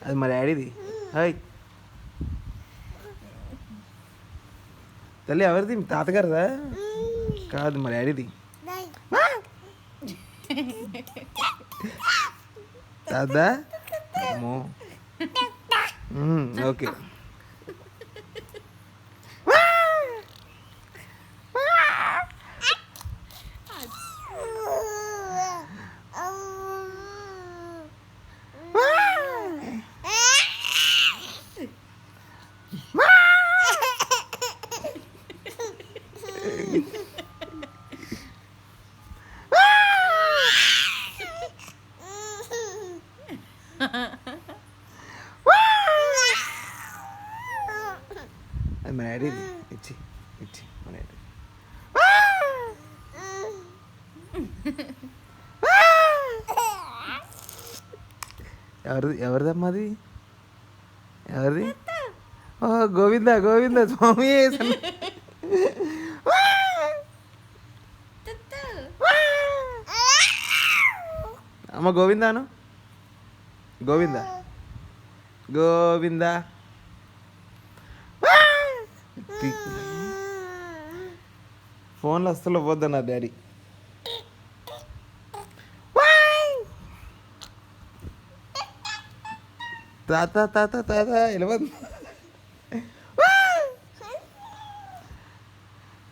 అది మా డాడీది. హాయ్ తల్లి, ఎవరిది? మీ తాతగారిదా? కాదు, మా డాడీది. తాదా అమ్మో. ఓకే. అది మా డాడీది. ఇచ్చి ఇచ్చి మా డాడీ. ఎవరిదమ్మా అది? ఎవరిది? ఓ గోవిందా గోవిందా స్వామి. అమ్మ గోవిందాను. గోవిందా గోవిందా. ఫోన్లో అస్సలు పోద్దన్నారు డాడీ. తాత తాత తాత ఇలా